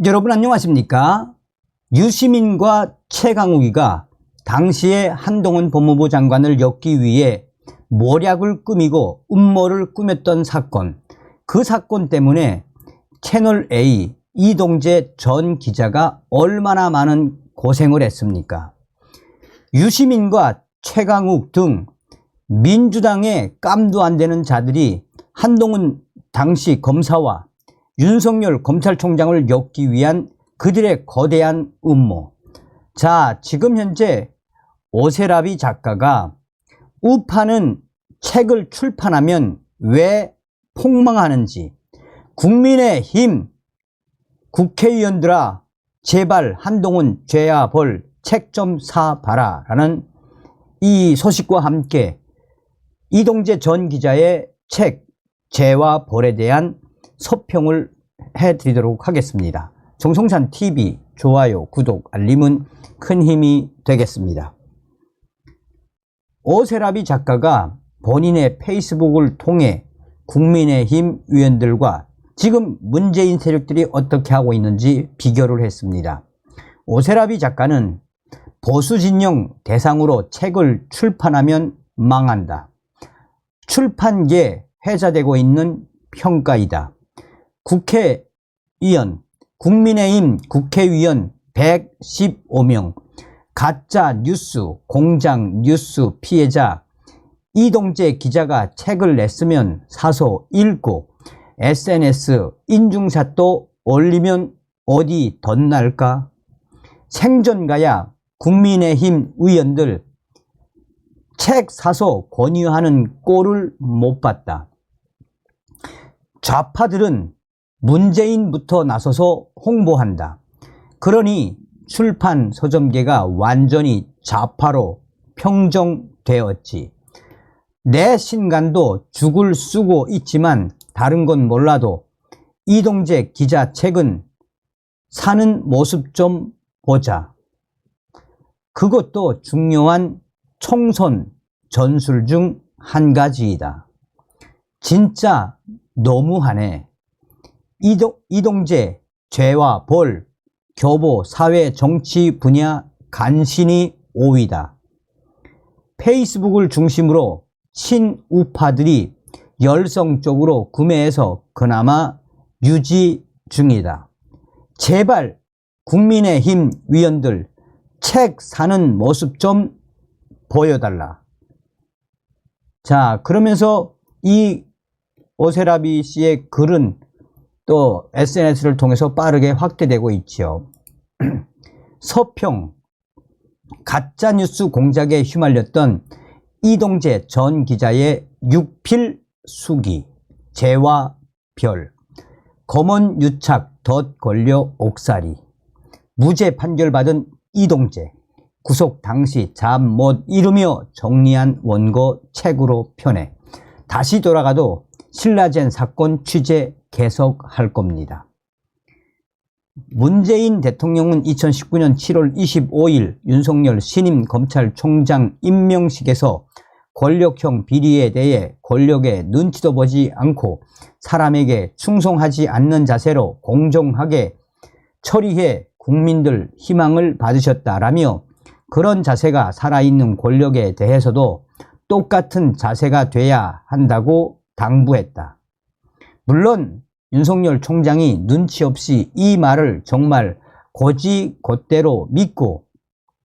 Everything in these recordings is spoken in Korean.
여러분 안녕하십니까? 유시민과 최강욱이가 당시에 한동훈 법무부 장관을 엮기 위해 모략을 꾸미고 음모를 꾸몄던 사건, 그 사건 때문에 채널A 이동재 전 기자가 얼마나 많은 고생을 했습니까? 유시민과 최강욱 등 민주당의 깜도 안 되는 자들이 한동훈 당시 검사와 윤석열 검찰총장을 엮기 위한 그들의 거대한 음모. 자, 지금 현재 오세라비 작가가 우파는 책을 출판하면 왜 폭망하는지, 국민의힘 국회의원들아 제발 한동훈 죄야 벌 책 좀 사봐라 라는 이 소식과 함께 이동재 전 기자의 책 죄와 벌에 대한 서평을 해드리도록 하겠습니다. 정성찬TV 좋아요, 구독, 알림은 큰 힘이 되겠습니다. 오세라비 작가가 본인의 페이스북을 통해 국민의힘 의원들과 지금 문재인 세력들이 어떻게 하고 있는지 비교를 했습니다. 오세라비 작가는 보수 진영 대상으로 책을 출판하면 망한다. 출판계 회자되고 있는 평가이다. 국회의원, 국민의힘 국회의원 115명, 가짜 뉴스, 공장 뉴스 피해자, 이동재 기자가 책을 냈으면 사서 읽고 SNS 인증샷도 올리면 어디 덧날까? 생전가야 국민의힘 의원들 책 사서 권유하는 꼴을 못 봤다. 좌파들은 문재인부터 나서서 홍보한다. 그러니 출판 서점계가 완전히 좌파로 평정되었지. 내 신간도 죽을 쓰고 있지만 다른 건 몰라도 이동재 기자 책은 사는 모습 좀 보자. 그것도 중요한 총선 전술 중 한 가지이다. 진짜 너무하네. 이동재 죄와 벌, 교보, 사회, 정치 분야 간신히 5위다. 페이스북을 중심으로 친우파들이 열성적으로 구매해서 그나마 유지 중이다. 제발 국민의힘 위원들 책 사는 모습 좀 보여달라. 자, 그러면서 이 오세라비 씨의 글은 또 SNS를 통해서 빠르게 확대되고 있죠. 서평, 가짜뉴스 공작에 휘말렸던 이동재 전 기자의 육필수기, 죄와 별, 검언 유착 덧 걸려 옥살이, 무죄 판결받은 이동재, 구속 당시 잠 못 이루며 정리한 원고 책으로 펴내 다시 돌아가도 신라젠 사건 취재 계속할 겁니다. 문재인 대통령은 2019년 7월 25일 윤석열 신임 검찰총장 임명식에서 권력형 비리에 대해 권력의 눈치도 보지 않고 사람에게 충성하지 않는 자세로 공정하게 처리해 국민들 희망을 받으셨다라며 그런 자세가 살아있는 권력에 대해서도 똑같은 자세가 돼야 한다고 당부했다. 물론 윤석열 총장이 눈치 없이 이 말을 정말 곧대로 믿고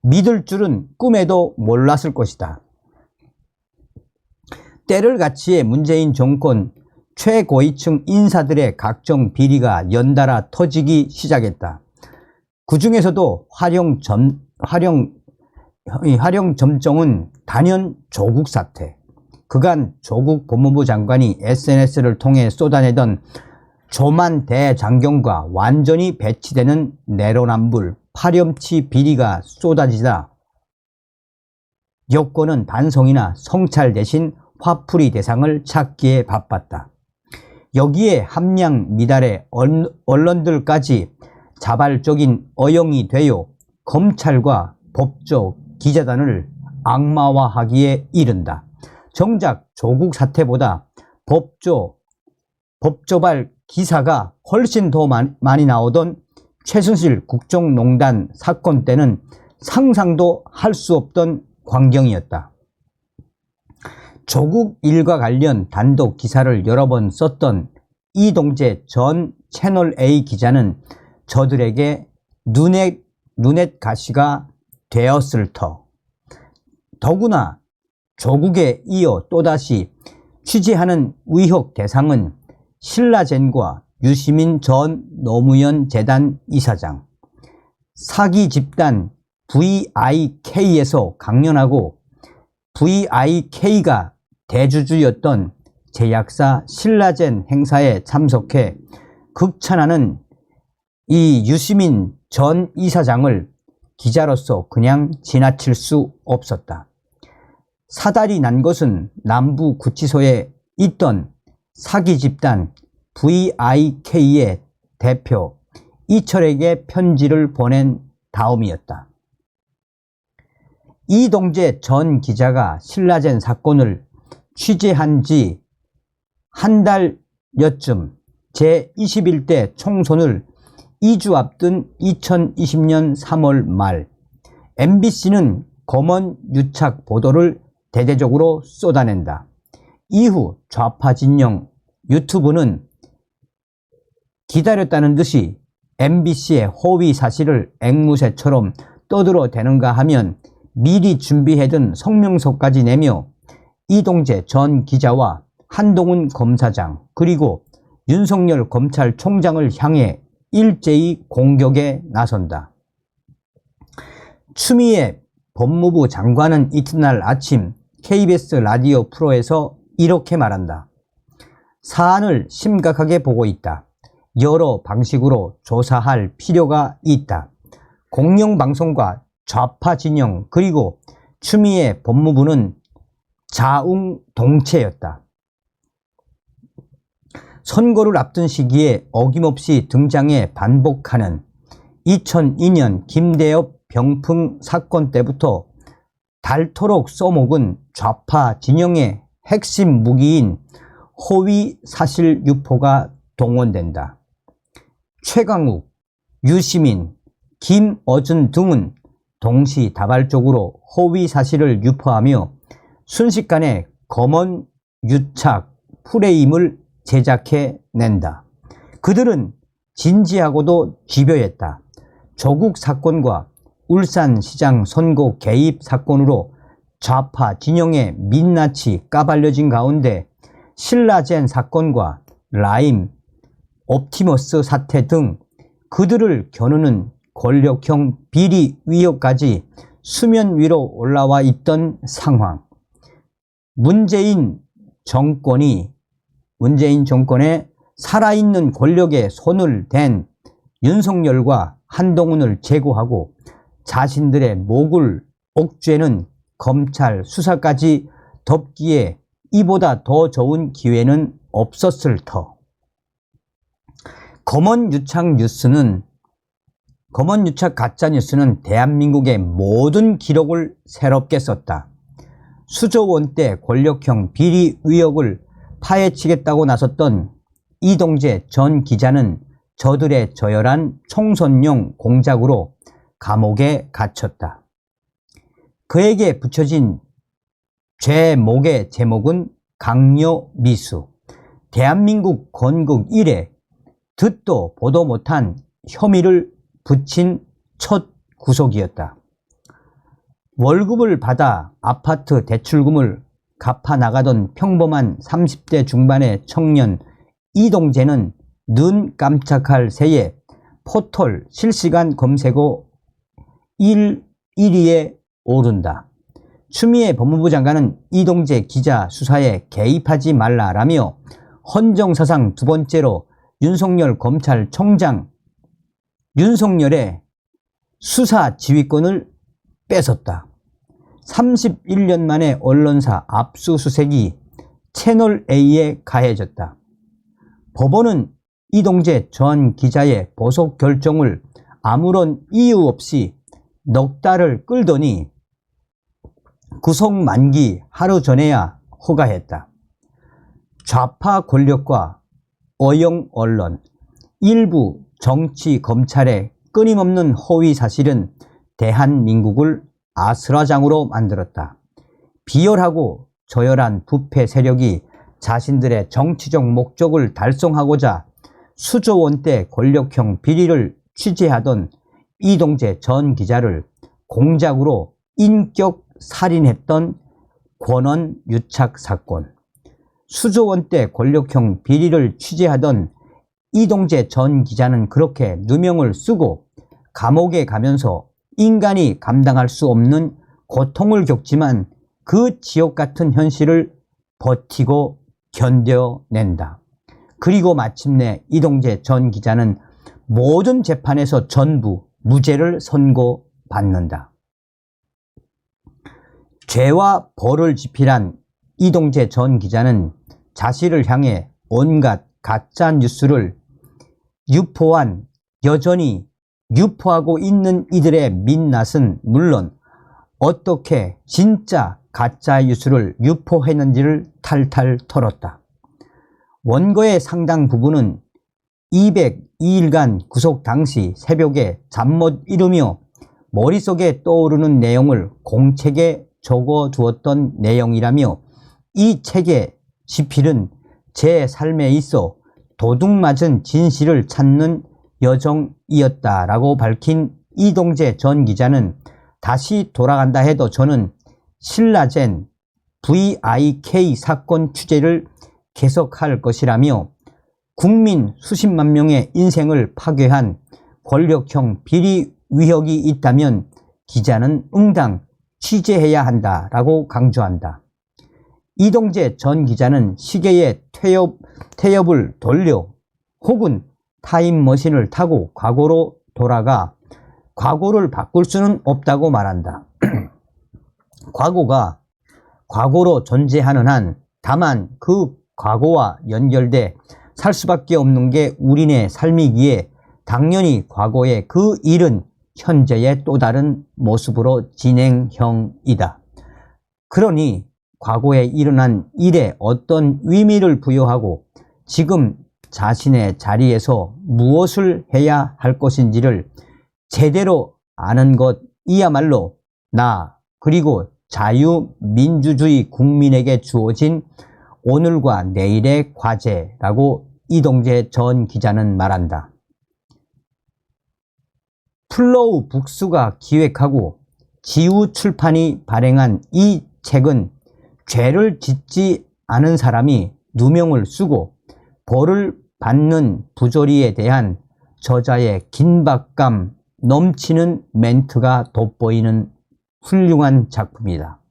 믿을 줄은 꿈에도 몰랐을 것이다. 때를 같이해 문재인 정권 최고위층 인사들의 각종 비리가 연달아 터지기 시작했다. 그 중에서도 활용 점정은 단연 조국 사태. 그간 조국 법무부 장관이 SNS를 통해 쏟아내던 조만 대장경과 완전히 배치되는 내로남불, 파렴치 비리가 쏟아지다 여권은 반성이나 성찰 대신 화풀이 대상을 찾기에 바빴다. 여기에 함량 미달의 언론들까지 자발적인 어용이 되어 검찰과 법조 기자단을 악마화하기에 이른다. 정작 조국 사태보다 법조발 기사가 훨씬 더 많이 나오던 최순실 국정농단 사건 때는 상상도 할 수 없던 광경이었다. 조국 일과 관련 단독 기사를 여러 번 썼던 이동재 전 채널A 기자는 저들에게 눈엣 가시가 되었을 터. 더구나 조국에 이어 또다시 취재하는 의혹 대상은 신라젠과 유시민 전 노무현 재단 이사장, 사기 집단 VIK에서 강연하고 VIK가 대주주였던 제약사 신라젠 행사에 참석해 극찬하는 이 유시민 전 이사장을 기자로서 그냥 지나칠 수 없었다. 사달이 난 것은 남부구치소에 있던 사기 집단 VIK의 대표 이철에게 편지를 보낸 다음이었다. 이동재 전 기자가 신라젠 사건을 취재한 지 한 달여쯤 제21대 총선을 2주 앞둔 2020년 3월 말 MBC는 검언 유착 보도를 대대적으로 쏟아낸다. 이후 좌파 진영 유튜브는 기다렸다는 듯이 MBC의 허위 사실을 앵무새처럼 떠들어대는가 하면 미리 준비해둔 성명서까지 내며 이동재 전 기자와 한동훈 검사장 그리고 윤석열 검찰총장을 향해 일제히 공격에 나선다. 추미애 법무부 장관은 이튿날 아침 KBS 라디오 프로에서 이렇게 말한다. 사안을 심각하게 보고 있다. 여러 방식으로 조사할 필요가 있다. 공영방송과 좌파 진영 그리고 추미애 법무부는 자웅동체였다. 선거를 앞둔 시기에 어김없이 등장해 반복하는 2002년 김대엽 병풍 사건 때부터 닳도록 써먹은 좌파 진영의 핵심 무기인 허위 사실 유포가 동원된다. 최강욱, 유시민, 김어준 등은 동시다발적으로 허위 사실을 유포하며 순식간에 검언 유착 프레임을 제작해낸다. 그들은 진지하고도 집요했다. 조국 사건과 울산시장 선거 개입 사건으로 좌파 진영의 민낯이 까발려진 가운데 신라젠 사건과 라임, 옵티머스 사태 등 그들을 겨누는 권력형 비리 위협까지 수면 위로 올라와 있던 상황. 문재인 정권에 살아있는 권력에 손을 댄 윤석열과 한동훈을 제거하고 자신들의 목을 옥죄는 검찰 수사까지 덮기에 이보다 더 좋은 기회는 없었을 터. 검언 유착 가짜뉴스는 대한민국의 모든 기록을 새롭게 썼다. 수조 원대 권력형 비리 의혹을 파헤치겠다고 나섰던 이동재 전 기자는 저들의 저열한 총선용 공작으로 감옥에 갇혔다. 그에게 붙여진 죄목의 제목은 강요미수, 대한민국 건국 이래 듣도 보도 못한 혐의를 붙인 첫 구속이었다. 월급을 받아 아파트 대출금을 갚아 나가던 평범한 30대 중반의 청년 이동재는 눈 깜짝할 새에 포털 실시간 검색어 1위에 오른다. 추미애 법무부 장관은 이동재 기자 수사에 개입하지 말라라며 헌정사상 두 번째로 윤석열 검찰총장 윤석열의 수사 지휘권을 뺏었다. 31년 만에 언론사 압수수색이 채널A에 가해졌다. 법원은 이동재 전 기자의 보석 결정을 아무런 이유 없이 넉 달을 끌더니 구속 만기 하루 전에야 허가했다. 좌파 권력과 어영 언론, 일부 정치 검찰의 끊임없는 허위 사실은 대한민국을 아수라장으로 만들었다. 비열하고 저열한 부패 세력이 자신들의 정치적 목적을 달성하고자 수조 원대 권력형 비리를 취재하던 이동재 전 기자를 공작으로 인격 살인했던 권원 유착 사건, 수조 원대 권력형 비리를 취재하던 이동재 전 기자는 그렇게 누명을 쓰고 감옥에 가면서 인간이 감당할 수 없는 고통을 겪지만 그 지옥 같은 현실을 버티고 견뎌낸다. 그리고 마침내 이동재 전 기자는 모든 재판에서 전부 무죄를 선고받는다. 죄와 벌을 지필한 이동재 전 기자는 자신을 향해 온갖 가짜 뉴스를 유포한, 여전히 유포하고 있는 이들의 민낯은 물론 어떻게 진짜 가짜 뉴스를 유포했는지를 탈탈 털었다. 원고의 상당 부분은 202일간 구속 당시 새벽에 잠 못 이루며 머릿속에 떠오르는 내용을 공책에 적어두었던 내용이라며 이 책의 지필은 제 삶에 있어 도둑맞은 진실을 찾는 여정이었다라고 밝힌 이동재 전 기자는 다시 돌아간다 해도 저는 신라젠 VIK 사건 취재를 계속할 것이라며 국민 수십만 명의 인생을 파괴한 권력형 비리 위력이 있다면 기자는 응당 취재해야 한다라고 강조한다. 이동재 전 기자는 시계의 태엽을 돌려 혹은 타임머신을 타고 과거로 돌아가 과거를 바꿀 수는 없다고 말한다. 과거가 과거로 존재하는 한 다만 그 과거와 연결돼 살 수밖에 없는 게 우리네 삶이기에 당연히 과거의 그 일은 현재의 또 다른 모습으로 진행형이다. 그러니 과거에 일어난 일에 어떤 의미를 부여하고 지금 자신의 자리에서 무엇을 해야 할 것인지를 제대로 아는 것이야말로 나 그리고 자유민주주의 국민에게 주어진 오늘과 내일의 과제라고 이동재 전 기자는 말한다. 플로우 북스가 기획하고 지우출판이 발행한 이 책은 죄를 짓지 않은 사람이 누명을 쓰고 벌을 받는 부조리에 대한 저자의 긴박감 넘치는 멘트가 돋보이는 훌륭한 작품이다.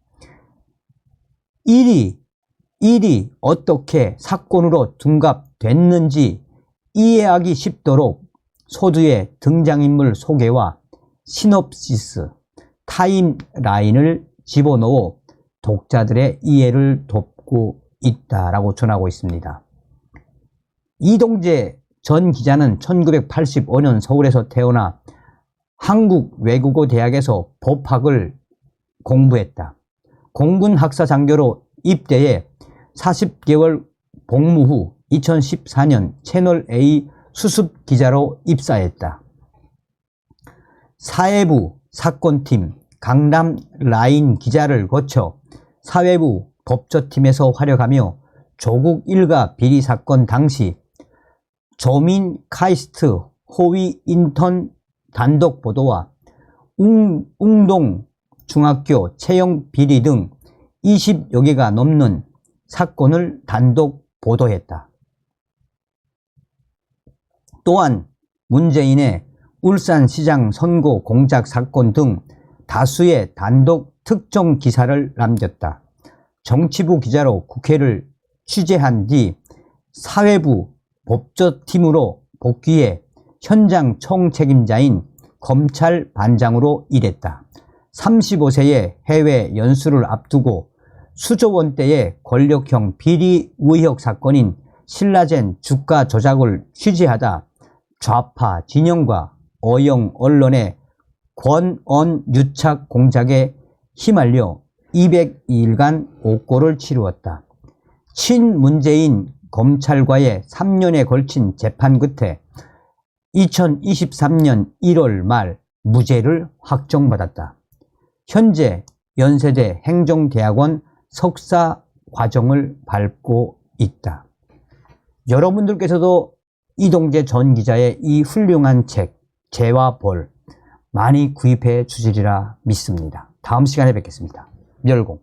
일이 어떻게 사건으로 둔갑됐는지 이해하기 쉽도록 소두의 등장인물 소개와 시놉시스, 타임라인을 집어넣어 독자들의 이해를 돕고 있다라고 전하고 있습니다. 이동재 전 기자는 1985년 서울에서 태어나 한국외국어대학에서 법학을 공부했다. 공군학사장교로 입대해 40개월 복무 후 2014년 채널A 수습기자로 입사했다. 사회부 사건팀 강남라인 기자를 거쳐 사회부 법조팀에서 활약하며 조국 일가 비리 사건 당시 조민 카이스트 호위 인턴 단독 보도와 웅동 중학교 채용 비리 등 20여 개가 넘는 사건을 단독 보도했다. 또한 문재인의 울산시장 선거 공작 사건 등 다수의 단독 특종 기사를 남겼다. 정치부 기자로 국회를 취재한 뒤 사회부 법조팀으로 복귀해 현장 총책임자인 검찰 반장으로 일했다. 35세의 해외 연수를 앞두고 수조 원대의 권력형 비리 의혹 사건인 신라젠 주가 조작을 취재하다 좌파 진영과 어영 언론의 권언 유착 공작에 휘말려 202일간 옥고를 치루었다. 친문재인 검찰과의 3년에 걸친 재판 끝에 2023년 1월 말 무죄를 확정받았다. 현재 연세대 행정대학원 석사 과정을 밟고 있다. 여러분들께서도 이동재 전 기자의 이 훌륭한 책 죄와 벌 많이 구입해 주시리라 믿습니다. 다음 시간에 뵙겠습니다. 멸공.